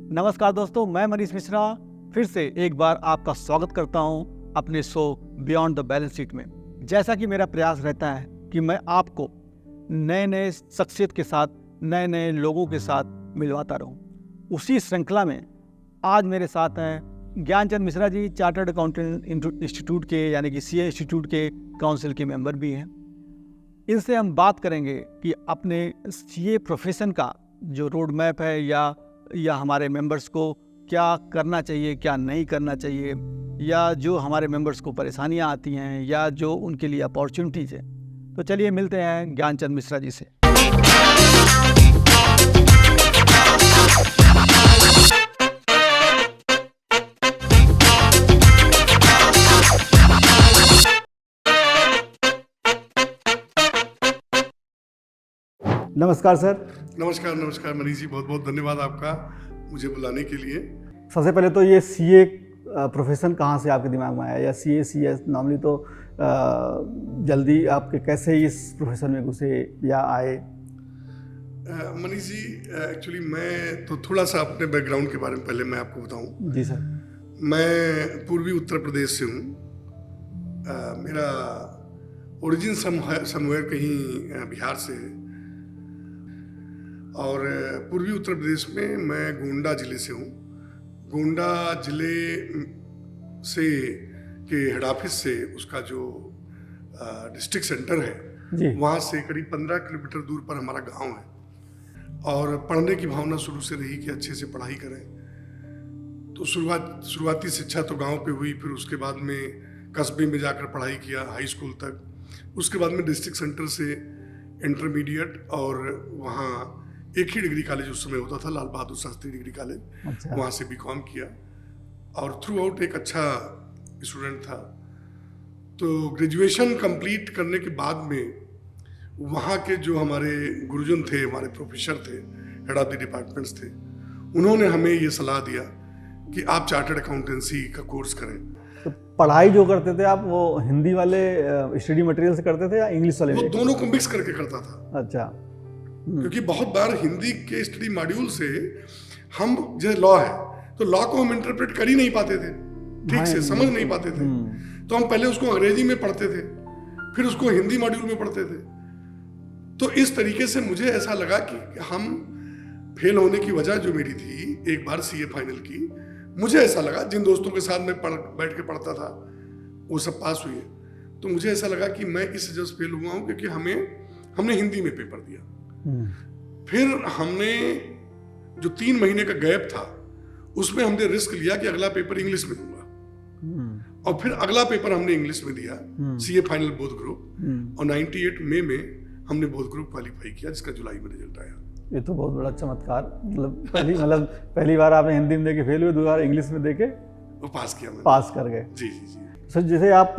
नमस्कार दोस्तों, मैं मनीष मिश्रा फिर से एक बार आपका स्वागत करता हूं अपने show beyond the balance sheet में। जैसा कि मेरा प्रयास रहता है कि मैं आपको नए नए शख्सियत के साथ, नए नए लोगों के साथ मिलवाता रहूं। उसी श्रृंखला में आज मेरे साथ हैं Gyanchand Mishra ji, chartered accountant institute के यानी कि सीए इंस्टीट्यूट के काउंसिल के मेंबर भी हैं। इनसे हम बात करेंगे कि अपने सीए प्रोफेशन का जो रोड मैप है या हमारे मेंबर्स को क्या करना चाहिए, क्या नहीं करना चाहिए, या जो हमारे मेंबर्स को परेशानियां आती हैं या जो उनके लिए अपॉर्चुनिटीज़ है। तो चलिए मिलते हैं ज्ञानचंद मिश्रा जी से। नमस्कार सर। नमस्कार मनीष जी, बहुत बहुत धन्यवाद आपका मुझे बुलाने के लिए। सबसे पहले तो ये सीए प्रोफेशन कहाँ से आपके दिमाग में आया, या सीए नॉर्मली तो जल्दी आपके कैसे इस प्रोफेशन में घुसे या आए? मनीष जी, एक्चुअली मैं तो थोड़ा सा अपने बैकग्राउंड के बारे में पहले मैं आपको बताऊं। जी सर। मैं पूर्वी उत्तर प्रदेश से हूँ। मेरा ओरिजिन समवेयर कहीं बिहार से है, और पूर्वी उत्तर प्रदेश में मैं गोंडा ज़िले से हूँ। गोंडा ज़िले से के हेड ऑफिस से उसका जो डिस्ट्रिक्ट सेंटर है वहाँ से करीब 15 किलोमीटर दूर पर हमारा गांव है। और पढ़ने की भावना शुरू से रही कि अच्छे से पढ़ाई करें। तो शुरुआती शिक्षा तो गांव पे हुई, फिर उसके बाद में कस्बे में जाकर पढ़ाई किया हाई स्कूल तक। उसके बाद में डिस्ट्रिक्ट सेंटर से इंटरमीडिएट, और वहाँ एक ही डिग्री कॉलेज उस समय होता था, लाल बहादुर शास्त्री डिग्री कॉलेज। अच्छा। वहाँ से बीकॉम किया और थ्रू आउट एक अच्छा स्टूडेंट था। तो ग्रेजुएशन कंप्लीट करने के बाद में वहाँ के जो हमारे गुरुजन थे, हमारे प्रोफेसर थे, हेड ऑफ द डिपार्टमेंट्स थे, उन्होंने हमें ये सलाह दिया कि आप चार्टर्ड अकाउंटेंसी का कोर्स करें। तो पढ़ाई जो करते थे आप, वो हिंदी वाले स्टडी मटेरियल से करते थे या इंग्लिश वाले? वो दोनों को मिक्स करके करता था। अच्छा। क्योंकि बहुत बार हिंदी के स्टडी मॉड्यूल से हम, जैसे लॉ है तो लॉ को हम इंटरप्रेट कर ही नहीं पाते थे, ठीक से समझ नहीं पाते थे। तो हम पहले उसको अंग्रेजी में पढ़ते थे, फिर उसको हिंदी मॉड्यूल में पढ़ते थे। तो इस तरीके से मुझे ऐसा लगा कि हम फेल होने की वजह जो मेरी थी एक बार सीए फाइनल की, मुझे ऐसा लगा, जिन दोस्तों के साथ मैं बैठ के पढ़ता था वो सब पास हुए, तो मुझे ऐसा लगा कि मैं इस वजह से फेल हुआ हूँ क्योंकि हमने हिंदी में पेपर दिया। फिर हमने जो 3 महीने का गैप था उसमें हमने रिस्क लिया कि अगला पेपर इंग्लिश में दूंगा, और फिर अगला पेपर हमने इंग्लिश में दिया, सीए फाइनल बोथ ग्रुप, और 98 मई में हमने बोथ ग्रुप क्वालिफाई किया, जिसका जुलाई में रिजल्ट आया। ये तो बहुत बड़ा चमत्कार। पहली बार आपने हिंदी में देके फेल हुए, दूसरी बार इंग्लिश में देके वो पास किया, पास कर गए। जी जी जी। सर, जैसे आप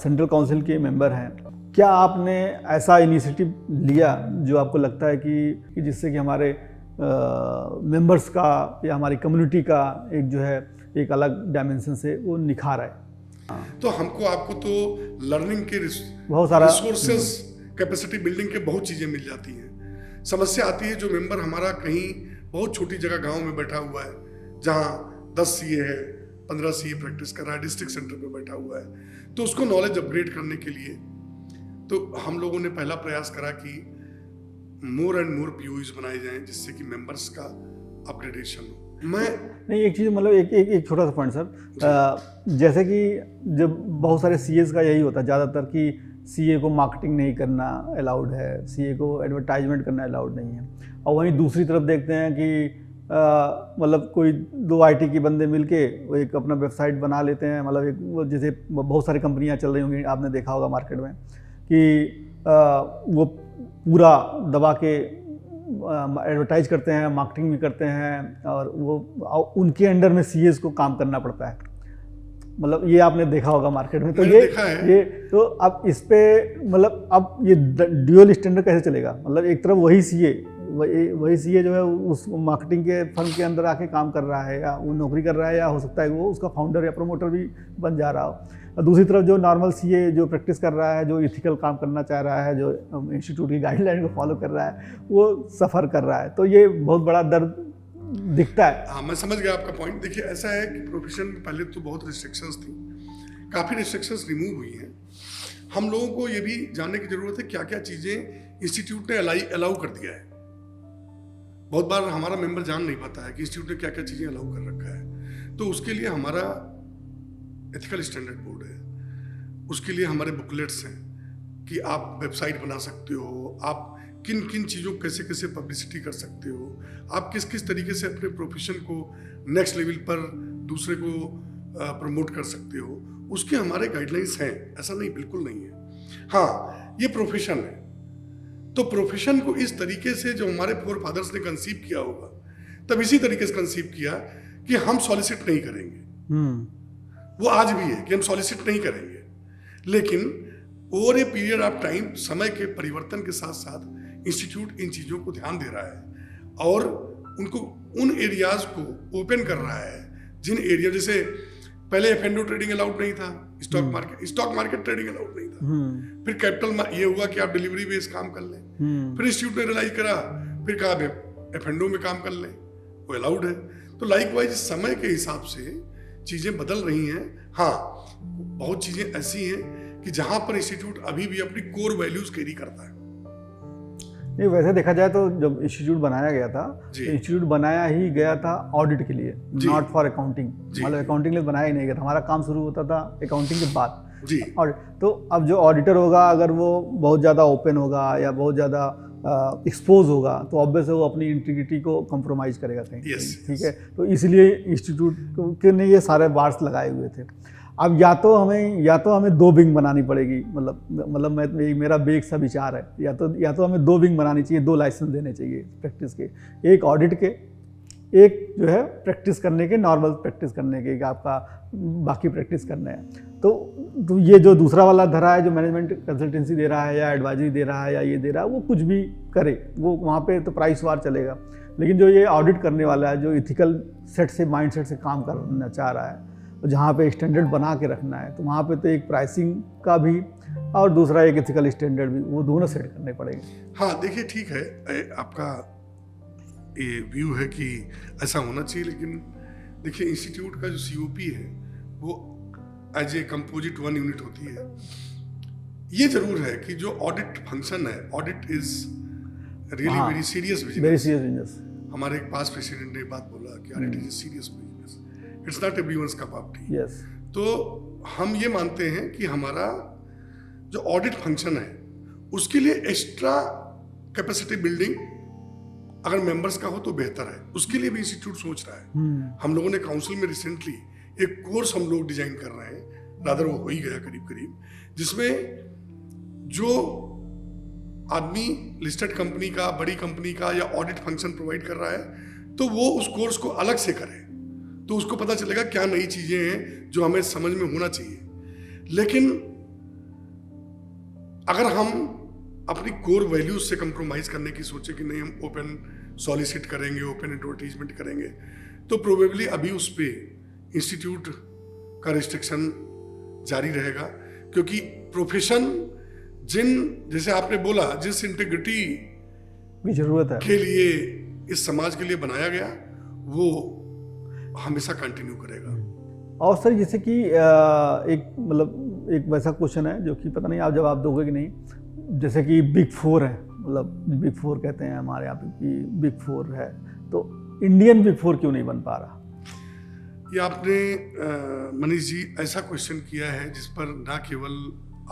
सेंट्रल काउंसिल के मेंबर हैं, क्या आपने ऐसा इनिशिएटिव लिया जो आपको लगता है कि जिससे कि हमारे मेंबर्स का या हमारी कम्युनिटी का एक जो है एक अलग डायमेंशन से वो निखार है? तो आपको तो लर्निंग के बहुत सारा रिसोर्सेज, कैपेसिटी बिल्डिंग के बहुत चीज़ें मिल जाती हैं। समस्या आती है जो मेंबर हमारा कहीं बहुत छोटी जगह गांव में बैठा हुआ है, जहां 10 सीए है, 15 सीए प्रैक्टिस कर रहा है, डिस्ट्रिक्ट सेंटर पे बैठा हुआ है, तो उसको नॉलेज अपग्रेड करने के लिए तो हम लोगों ने पहला प्रयास करा कि मोर एंड मोर पीओईज बनाए जाएं, जिससे कि मेंबर्स का अपग्रेडेशन हो। नहीं, एक चीज़, मतलब एक छोटा सा पॉइंट सर, जैसे कि जब बहुत सारे सीएस का यही होता है ज़्यादातर कि सीए को मार्केटिंग नहीं करना अलाउड है, सीए को एडवर्टाइजमेंट करना अलाउड नहीं है, और वहीं दूसरी तरफ देखते हैं कि मतलब कोई 2 आईटी के बंदे मिलके वो एक अपना वेबसाइट बना लेते हैं। मतलब एक वो जैसे बहुत सारी कंपनियां चल रही होंगी, आपने देखा होगा मार्केट में कि वो पूरा दबा के एडवर्टाइज करते हैं, मार्केटिंग भी करते हैं, और वो उनके अंडर में सीएस को काम करना पड़ता है। मतलब ये आपने देखा होगा मार्केट में। तो ये तो अब इस पे मतलब अब ये ड्यूअल स्टैंडर्ड कैसे चलेगा? मतलब एक तरफ वही सीए जो है उस मार्केटिंग के फर्म के अंदर आके काम कर रहा है, या वो नौकरी कर रहा है, या हो सकता है वो उसका फाउंडर या प्रमोटर भी बन जा रहा हो, और दूसरी तरफ जो नॉर्मल सीए जो प्रैक्टिस कर रहा है, जो इथिकल काम करना चाह रहा है, जो इंस्टीट्यूट की गाइडलाइन को फॉलो कर रहा है, वो सफ़र कर रहा है। तो ये बहुत बड़ा दर्द दिखता है। हाँ, मैं समझ गया आपका पॉइंट। देखिए, ऐसा है कि प्रोफेशन में पहले तो बहुत रिस्ट्रिक्शंस थी, काफ़ी रिस्ट्रिक्शंस रिमूव हुई हैं। हम लोगों को ये भी जानने की ज़रूरत है क्या क्या चीज़ें इंस्टीट्यूट ने अलाउ कर दिया है। बहुत बार हमारा मेंबर जान नहीं पाता है कि इंस्टीट्यूट ने क्या क्या चीज़ें अलाउ कर रखा है। तो उसके लिए हमारा एथिकल स्टैंडर्ड बोर्ड है, उसके लिए हमारे बुकलेट्स हैं कि आप वेबसाइट बना सकते हो, आप किन किन चीज़ों कैसे कैसे पब्लिसिटी कर सकते हो, आप किस किस तरीके से अपने प्रोफेशन को नेक्स्ट लेवल पर दूसरे को प्रमोट कर सकते हो, उसके हमारे गाइडलाइंस हैं। ऐसा नहीं, बिल्कुल नहीं है। हाँ, ये प्रोफेशन है, तो प्रोफेशन को इस तरीके से जो हमारे फोर फादर्स ने कंसीव किया होगा, तब इसी तरीके से कंसीव किया कि हम सॉलिसिट नहीं करेंगे। वो आज भी है कि हम सॉलिसिट नहीं करेंगे, लेकिन over a period of time, समय के परिवर्तन के साथ साथ इंस्टीट्यूट इन चीज़ों को ध्यान दे रहा है और उनको उन एरियाज को ओपन कर रहा है जिन एरिया, जैसे पहले एफ&ओ ट्रेडिंग अलाउड नहीं था, स्टॉक मार्केट ट्रेडिंग अलाउड नहीं था। फिर कैपिटल ये हुआ कि आप डिलीवरी बेस्ड काम कर लें। फिर इंस्टीट्यूट ने रियलाइज करा, फिर कहा एफ&ओ में काम कर लें, वो अलाउड है। तो लाइकवाइज समय के हिसाब से चीज़ें बदल रही हैं। हाँ, बहुत चीज़ें ऐसी हैं कि जहाँ पर इंस्टीट्यूट अभी भी अपनी कोर वैल्यूज कैरी करता है। नहीं, वैसे देखा जाए तो जब इंस्टीट्यूट बनाया गया था, तो इंस्टीट्यूट बनाया ही गया था ऑडिट के लिए, नॉट फॉर अकाउंटिंग। मतलब अकाउंटिंग लिए बनाया ही नहीं गया था, हमारा काम शुरू होता था अकाउंटिंग के बाद जी। और तो अब जो ऑडिटर होगा, अगर वो बहुत ज़्यादा ओपन होगा या बहुत ज़्यादा एक्सपोज होगा, तो ऑब्वियस वो अपनी इंटीग्रिटी को कंप्रोमाइज करेगा कहीं। ठीक है, तो इसलिए इंस्टीट्यूट के ने ये सारे बार्स लगाए हुए थे। अब या तो हमें 2 विंग बनानी पड़ेगी, मतलब मेरा बेग सा विचार है, या तो हमें 2 विंग बनानी चाहिए, 2 लाइसेंस देने चाहिए प्रैक्टिस के, एक ऑडिट के, एक जो है प्रैक्टिस करने के, नॉर्मल प्रैक्टिस करने के, आपका बाकी प्रैक्टिस करने हैं। तो ये जो दूसरा वाला धरा है, जो मैनेजमेंट कंसल्टेंसी दे रहा है या एडवाइजरी दे रहा है या ये दे रहा है, वो कुछ भी करे, वो वहाँ पे तो प्राइस वार चलेगा। लेकिन जो ये ऑडिट करने वाला है, जो इथिकल सेट से, माइंड सेट से काम करना चाह रहा है, जहाँ पे स्टैंडर्ड बना के रखना है, तो वहाँ पे तो एक प्राइसिंग का भी और दूसरा एक एथिकल स्टैंडर्ड भी, वो दोनों सेट करने पड़ेंगे। हाँ, देखिए, ठीक है, आपका ये व्यू है कि ऐसा होना चाहिए, लेकिन देखिए, इंस्टीट्यूट का जो COP है वो as a composite one unit होती है। ये जरूर है कि जो ऑडिट फंक्शन है, audit is really very serious business. हमारे एक पास प्रेसिडेंट ने बात बोला कि audit is serious business, it's not everyone's cup of tea. तो हम ये मानते हैं कि हमारा जो ऑडिट फंक्शन है, उसके लिए एक्स्ट्रा कैपेसिटी बिल्डिंग अगर मेंबर्स का हो तो बेहतर है। उसके लिए भी इंस्टीट्यूट सोच रहा है। हम लोगों ने काउंसिल में रिसेंटली एक कोर्स हम लोग डिजाइन कर रहे हैं, रादर वो हो ही गया करीब, जिसमें जो आदमी लिस्टेड कंपनी का, बड़ी कंपनी का या ऑडिट फंक्शन प्रोवाइड कर रहा है, तो वो उस कोर्स को अलग से करे, तो उसको पता चलेगा क्या नई चीजें हैं जो हमें समझ में होना चाहिए। लेकिन अगर हम अपनी कोर वैल्यूज से कंप्रोमाइज करने की सोचे कि नहीं, हम ओपन सॉलिसिट करेंगे, ओपन एडवर्टीजमेंट करेंगे, तो प्रोबेबली अभी उस पर इंस्टीट्यूट का रिस्ट्रिक्शन जारी रहेगा। क्योंकि प्रोफेशन जैसे आपने बोला, जिस इंटीग्रिटी की जरूरत है के लिए इस समाज के लिए बनाया गया, वो हमेशा कंटिन्यू करेगा। और सर, जैसे कि एक वैसा क्वेश्चन है जो कि पता नहीं आप जवाब दोगे कि नहीं, जैसे कि बिग 4 है, मतलब बिग 4 कहते हैं हमारे यहाँ पे कि बिग 4 है, तो इंडियन बिग 4 क्यों नहीं बन पा रहा? ये आपने मनीष जी ऐसा क्वेश्चन किया है जिस पर ना केवल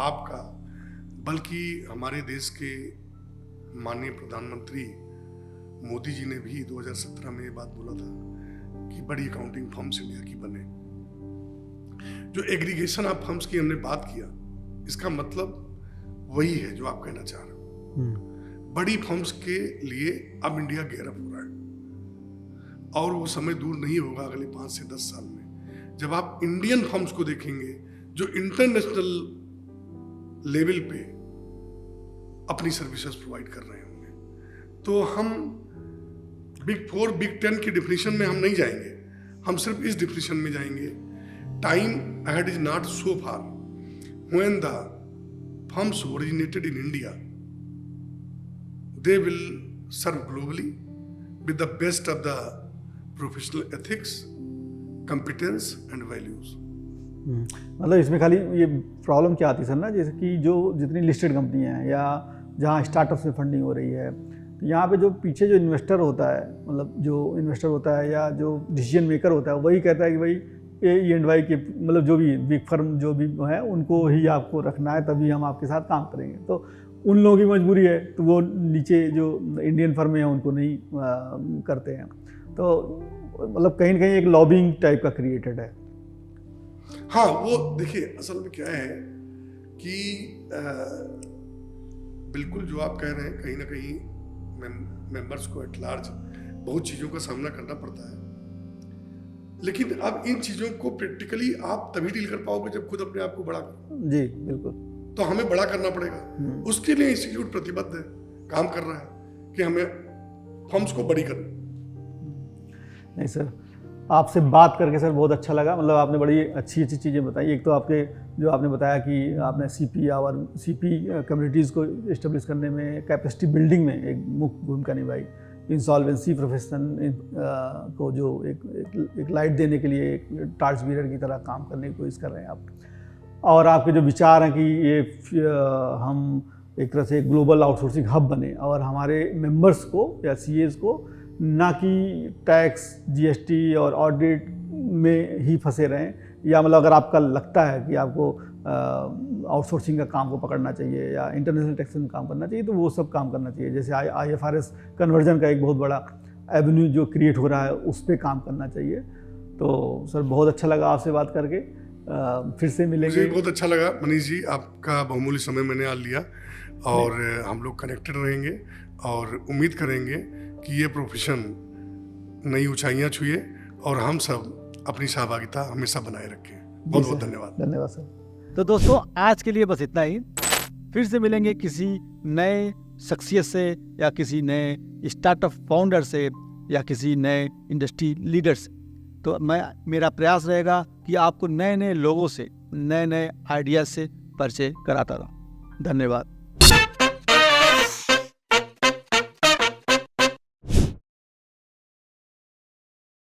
आपका बल्कि हमारे देश के माननीय प्रधानमंत्री मोदी जी ने भी 2017 में ये बात बोला था कि बड़ी अकाउंटिंग फर्म्स इंडिया की बने। जो एग्रीगेशन ऑफ फर्म्स की हमने बात किया, इसका मतलब वही है जो आप कहना चाह रहे हो। बड़ी फर्म्स के लिए अब इंडिया गेयर अप हो रहा है और वो समय दूर नहीं होगा, अगले 5 से 10 साल में, जब आप इंडियन फर्म्स को देखेंगे जो इंटरनेशनल लेवल पे अपनी सर्विसेज प्रोवाइड कर रहे होंगे। तो हम बिग 4, बिग 10 की डिफिनीशन में हम नहीं जाएंगे, हम सिर्फ इस डिफिनीशन में जाएंगे, time ahead is not so far when the firms originated in India, they will serve globally with the best of the professional ethics, competence and values. मतलब इसमें खाली ये प्रॉब्लम क्या आती है सर ना, जैसे कि जो जितनी लिस्टेड कंपनियां हैं या जहाँ स्टार्टअप्स में फंडिंग हो रही है, तो यहाँ पे जो पीछे जो इन्वेस्टर होता है, मतलब जो इन्वेस्टर होता है या जो डिसीजन मेकर होता है, वही कहता है कि भाई E&Y के मतलब जो भी बिग फर्म जो भी है उनको ही आपको रखना है, तभी हम आपके साथ काम करेंगे। तो उन लोगों की मजबूरी है, तो वो नीचे जो इंडियन फर्म हैं उनको नहीं करते हैं। तो मतलब कहीं ना कहीं एक लॉबिंग टाइप का क्रिएटेड है। हाँ, वो देखिए असल में क्या है कि बिल्कुल जो आप कह रहे हैं, कहीं ना कहीं मेंबर्स को एट लार्ज बहुत चीज़ों का सामना करना पड़ता है, लेकिन अब इन चीज़ों को प्रैक्टिकली आप तभी डील कर पाओगे जब खुद अपने आप को बड़ा करो। जी बिल्कुल। तो हमें बड़ा करना पड़ेगा, उसके लिए इंस्टीट्यूट प्रतिबद्ध है, काम कर रहा है कि हमें फर्म्स को बड़ी करना। नहीं सर, आपसे बात करके सर बहुत अच्छा लगा। मतलब आपने बड़ी अच्छी अच्छी चीज़ें बताई। एक तो आपके जो आपने बताया कि आपने सीपी कम्युनिटीज़ को इस्टेब्लिश करने में, कैपेसिटी बिल्डिंग में एक मुख्य भूमिका निभाई, इंसॉल्वेंसी प्रोफेशन को जो एक लाइट देने के लिए एक टार्च बीरर की तरह काम करने की कोशिश कर रहे हैं आप। और आपके जो विचार हैं कि ये हम एक तरह से ग्लोबल आउटसोर्सिंग हब बने और हमारे मेंबर्स को या सीएस को ना कि टैक्स, जीएसटी और ऑडिट में ही फंसे रहें, या मतलब अगर आपका लगता है कि आपको आउटसोर्सिंग का काम को पकड़ना चाहिए या इंटरनेशनल टैक्स में काम करना चाहिए, तो वो सब काम करना चाहिए। जैसे IFRS कन्वर्जन का एक बहुत बड़ा एवेन्यू जो क्रिएट हो रहा है, उस पर काम करना चाहिए। तो सर बहुत अच्छा लगा आपसे बात करके, फिर से मिलेंगे। मुझे बहुत अच्छा लगा मनीष जी, आपका बहुमूल्य समय मैंने आज लिया, और हम लोग कनेक्टेड रहेंगे और उम्मीद करेंगे कि ये प्रोफेशन नई ऊंचाइयां छुए और हम सब अपनी सहभागिता हमेशा बनाए रखें। बहुत बहुत धन्यवाद। धन्यवाद सर। तो दोस्तों आज के लिए बस इतना ही। फिर से मिलेंगे किसी नए शख्सियत से या किसी नए स्टार्टअप फाउंडर से या किसी नए इंडस्ट्री लीडर से। तो मेरा प्रयास रहेगा कि आपको नए नए लोगों से, नए नए आइडियाज से परिचय कराता रहूं। धन्यवाद।